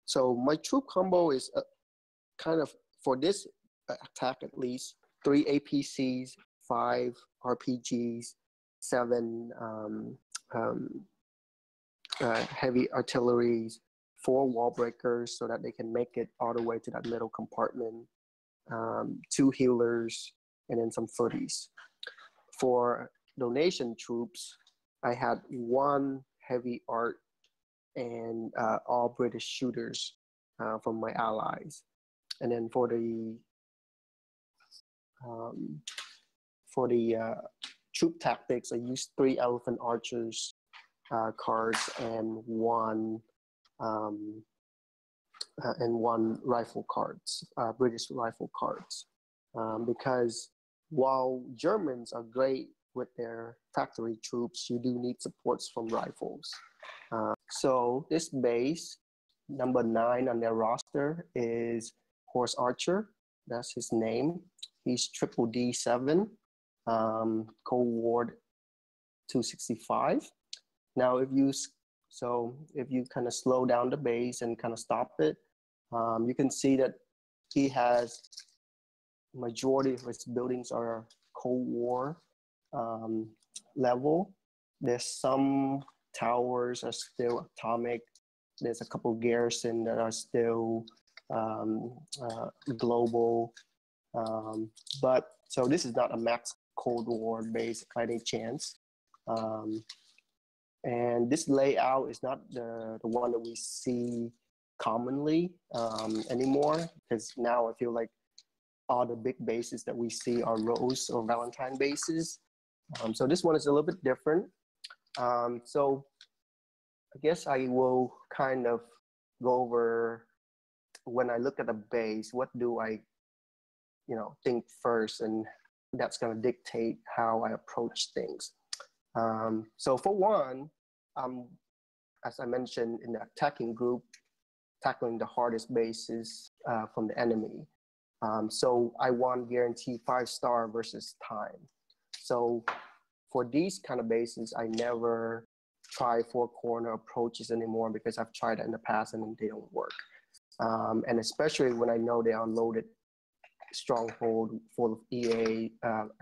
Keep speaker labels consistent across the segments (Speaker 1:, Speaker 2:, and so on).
Speaker 1: So my troop combo is kind of, for this attack at least, 3 APCs, 5 RPGs, 7 heavy artilleries, 4 wall breakers so that they can make it all the way to that middle compartment, 2 healers, and then some footies. For donation troops, I had 1 heavy art and all British shooters from my allies. And then for the troop tactics, I used 3 elephant archers cards and 1 rifle cards, British rifle cards, because while Germans are great with their factory troops, you do need supports from rifles. So this base, number 9 on their roster, is Horse Archer. That's his name. He's triple D7, Cold War 265. Now, if you kind of slow down the base and kind of stop it, you can see that he has majority of his buildings are Cold War level. There's some towers are still atomic. There's a couple garrison that are still global. But so this is not a max Cold War base by any chance. And this layout is not the one that we see commonly anymore, because now I feel like all the big bases that we see are Rose or Valentine bases. So this one is a little bit different. So I guess I will kind of go over, when I look at a base, what do I, think first, and that's going to dictate how I approach things. So for one, as I mentioned, in the attacking group, tackling the hardest bases from the enemy. So I want guaranteed 5-star versus time. So for these kind of bases, I never try 4-corner approaches anymore, because I've tried it in the past and they don't work. And especially when I know they unloaded stronghold full of EA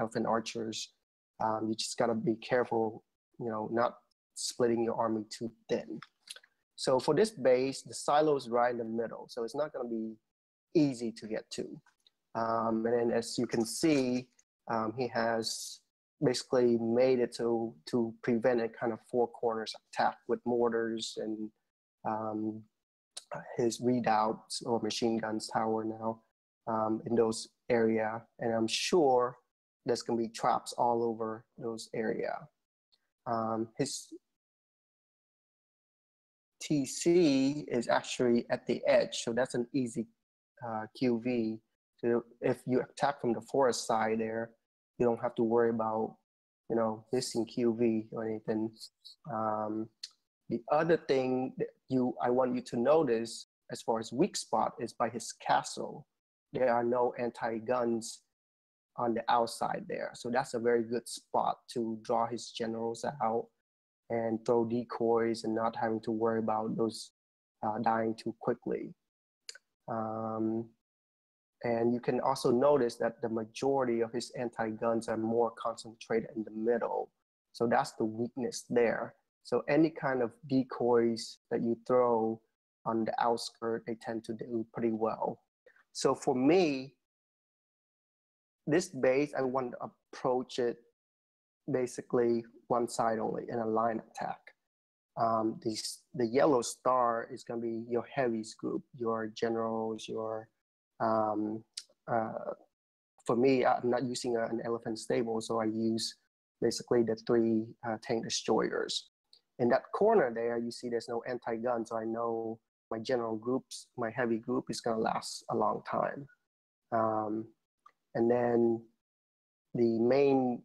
Speaker 1: elephant archers, you just gotta be careful, not splitting your army too thin. So for this base, the silo is right in the middle, so it's not gonna be easy to get to. And then as you can see, he has basically made it to prevent a kind of 4 corners attack with mortars and his redoubts or machine guns tower now in those area. And I'm sure there's gonna be traps all over those area. His TC is actually at the edge, so that's an easy QV. So if you attack from the forest side there, you don't have to worry about, missing QV or anything. The other thing that I want you to notice as far as weak spot is by his castle. There are no anti-guns on the outside there. So that's a very good spot to draw his generals out and throw decoys and not having to worry about those dying too quickly. And you can also notice that the majority of his anti-guns are more concentrated in the middle. So that's the weakness there. So any kind of decoys that you throw on the outskirt, they tend to do pretty well. So for me, this base, I want to approach it basically one side only in a line attack. The yellow star is going to be your heavies group, your generals, your for me, I'm not using an elephant stable, so I use basically the 3 tank destroyers. In that corner there, you see there's no anti-gun, so I know my general groups, my heavy group is going to last a long time. And then the main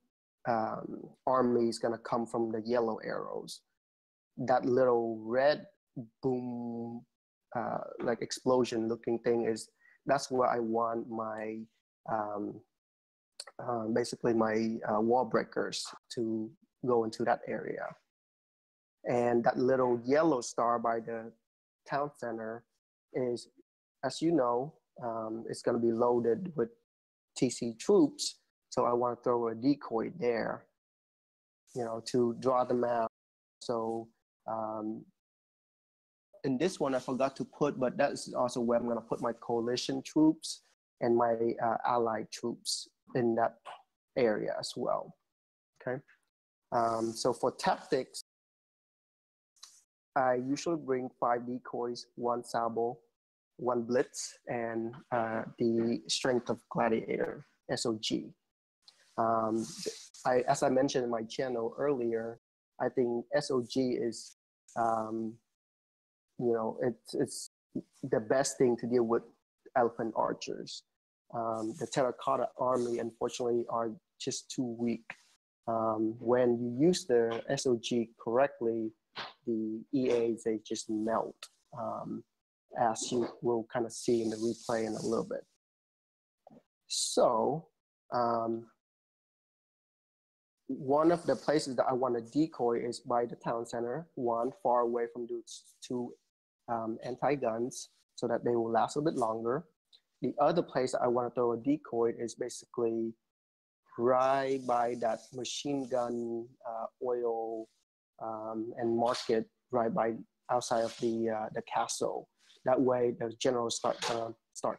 Speaker 1: army is going to come from the yellow arrows. That little red boom, like explosion looking thing that's where I want my, basically my wall breakers to go into that area. And that little yellow star by the town center, is, as you know, it's going to be loaded with TC troops. So I want to throw a decoy there, to draw them out. So in this one, I forgot to put, but that's also where I'm going to put my coalition troops and my allied troops in that area as well. Okay. So for tactics, I usually bring 5 decoys, 1 sabo, 1 blitz, and the strength of gladiator, SOG. As I mentioned in my channel earlier, I think SOG is, it's the best thing to deal with elephant archers. The terracotta army, unfortunately, are just too weak. When you use the SOG correctly, the EAs, they just melt, as you will kind of see in the replay in a little bit. So one of the places that I want to decoy is by the town center, one far away from those 2 anti-guns so that they will last a bit longer. The other place I want to throw a decoy is basically right by that machine gun oil and market right by outside of the castle. That way the generals start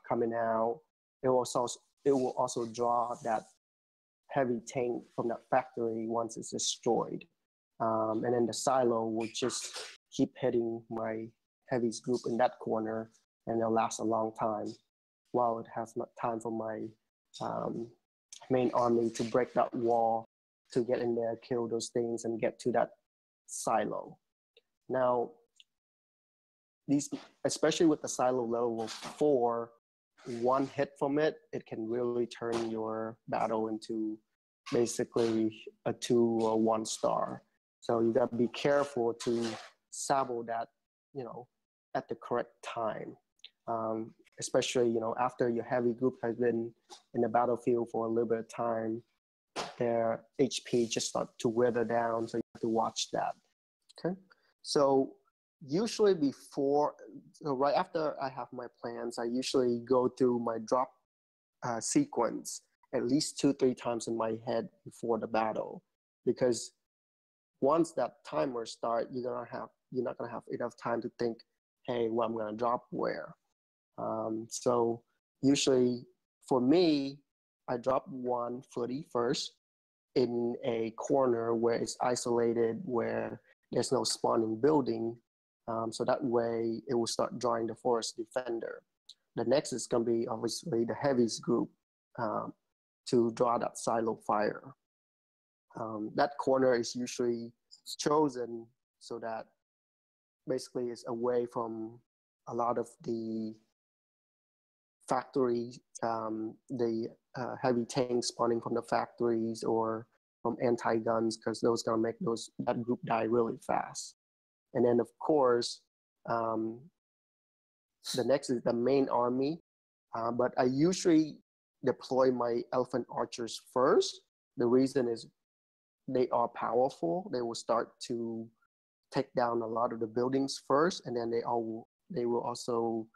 Speaker 1: coming out. It will also draw that heavy tank from that factory once it's destroyed. And then the silo will just keep hitting my heavies group in that corner, and they'll last a long time while it has time for my main army to break that wall, to get in there, kill those things, and get to that silo. Now, especially with the silo level 4, 1 hit from it can really turn your battle into basically a 2 or 1 star. So you got to be careful to sabo that, at the correct time. Especially, after your heavy group has been in the battlefield for a little bit of time, their HP just start to wither down. So you have to watch that. Okay. So usually right after I have my plans, I usually go through my drop sequence at least 2-3 times in my head before the battle, because once that timer starts, you're not gonna have enough time to think, hey, well, I'm gonna drop where. So usually for me, I drop 1 footy first in a corner where it's isolated, where there's no spawning building. So that way it will start drawing the forest defender. The next is going to be obviously the heavies group to draw that silo fire. That corner is usually chosen so that basically it's away from a lot of the factory, the heavy tanks spawning from the factories or from anti-guns, because those going to make that group die really fast. And then, of course, the next is the main army. But I usually deploy my elephant archers first. The reason is they are powerful. They will start to take down a lot of the buildings first, and then they will also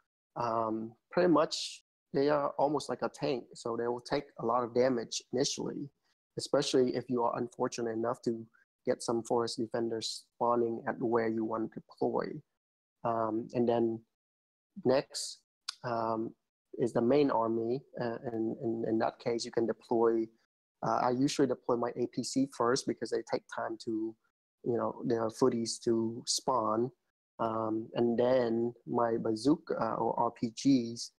Speaker 1: pretty much, they are almost like a tank. So they will take a lot of damage initially, especially if you are unfortunate enough to get some forest defenders spawning at where you want to deploy. And then next is the main army. And in that case, you can deploy, I usually deploy my APC first because they take time to, their footies to spawn. And then my bazooka or RPGs,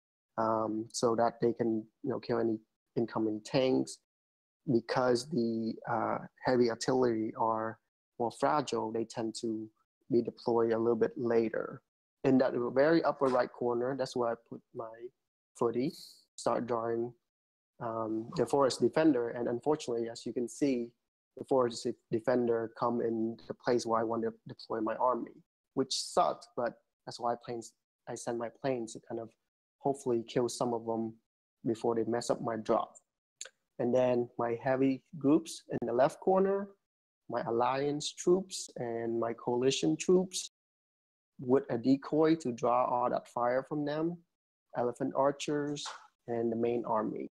Speaker 1: so that they can, kill any incoming tanks. Because the heavy artillery are more fragile, they tend to be deployed a little bit later. In that very upper right corner, that's where I put my footy, start drawing the forest defender. And unfortunately, as you can see, the forest defender come in the place where I want to deploy my army, which sucked, but that's why I send my planes to kind of hopefully kill some of them before they mess up my drop. And then my heavy groups in the left corner, my alliance troops and my coalition troops. with a decoy to draw all that fire from them, elephant archers, and the main army.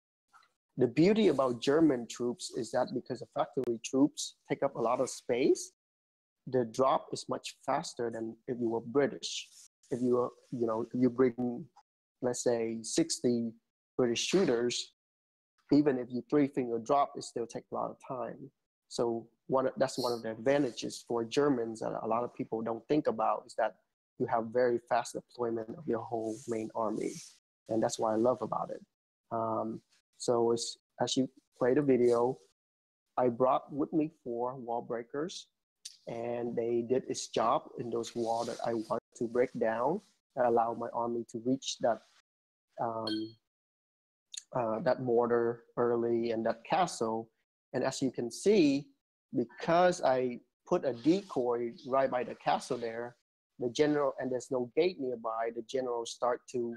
Speaker 1: The beauty about German troops is that because the factory troops take up a lot of space, the drop is much faster than if you were British. If you were, if you bring, let's say, 60 British shooters, even if you three-finger drop, it still takes a lot of time. So that's one of the advantages for Germans that a lot of people don't think about, is that you have very fast deployment of your whole main army. And that's what I love about it. So as you play the video, I brought with me 4 wall breakers, and they did its job in those walls that I wanted to break down, that allowed my army to reach that that mortar early and that castle. And as you can see, because I put a decoy right by the castle there, the general, and there's no gate nearby, the generals start to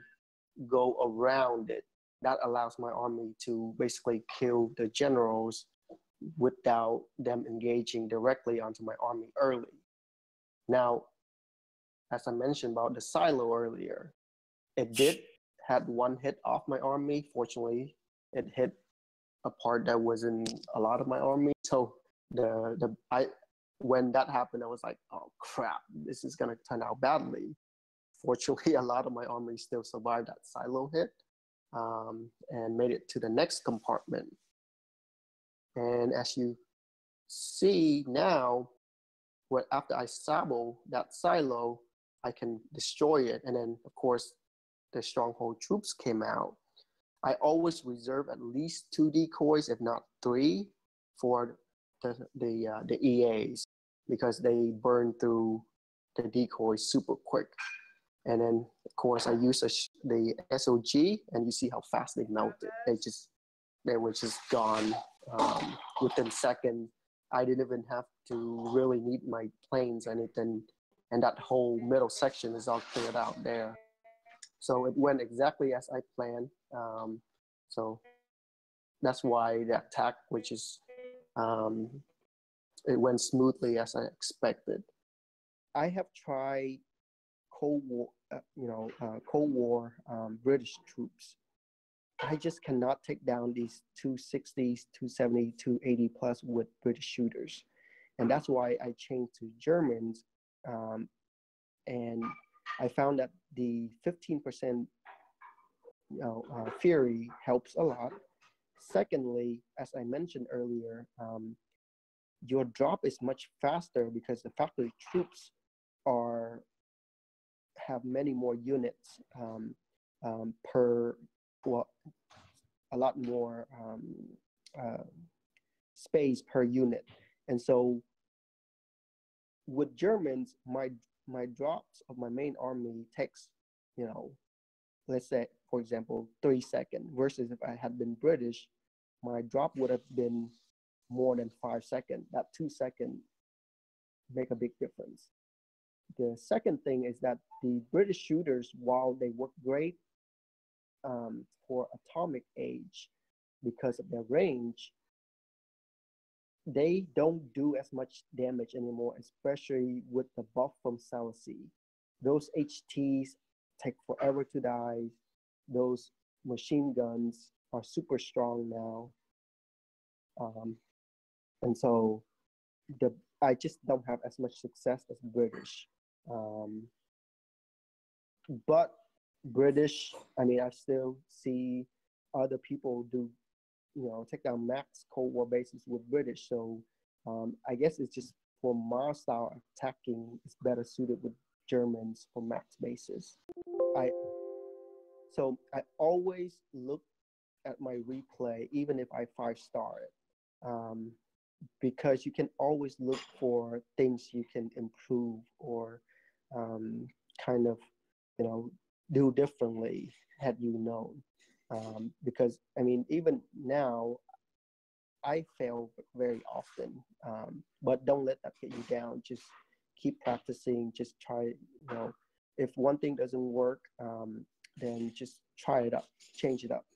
Speaker 1: go around it. That allows my army to basically kill the generals without them engaging directly onto my army early. Now, as I mentioned about the silo earlier, it did had 1 hit off my army. Fortunately, it hit a part that was in a lot of my army. So when that happened, I was like, oh crap, this is gonna turn out badly. Fortunately, a lot of my army still survived that silo hit and made it to the next compartment. And as you see now, after I sabo that silo, I can destroy it. And then, of course, the stronghold troops came out. I always reserve at least 2 decoys, if not 3, for the EAs, because they burn through the decoys super quick. And then, of course, I use the SOG, and you see how fast they melted. They were just gone within seconds. I didn't even have to really need my planes or anything, and that whole middle section is all cleared out there. So it went exactly as I planned. So that's why the attack, it went smoothly as I expected. I have tried Cold War British troops. I just cannot take down these 260s, 270, 280 plus with British shooters. And that's why I changed to Germans. And I found that the 15% fury helps a lot. Secondly, as I mentioned earlier, your drop is much faster because the factory troops have many more units a lot more space per unit. And so with Germans, my drops of my main army takes, let's say, for example, 3 seconds, versus if I had been British, my drop would have been more than 5 seconds. That 2 seconds make a big difference. The second thing is that the British shooters, while they work great for atomic age because of their range, they don't do as much damage anymore, especially with the buff from Selassie. Those HTs take forever to die. Those machine guns are super strong now. And so I just don't have as much success as British. But British, I still see other people do, take down max Cold War bases with British. So I guess it's just for my style attacking, it's better suited with Germans for max bases. I always look at my replay, even if I 5-star it, because you can always look for things you can improve or kind of, do differently had you known. Because even now, I fail very often, but don't let that get you down. Just keep practicing. Just try. If one thing doesn't work, then just try it up, change it up.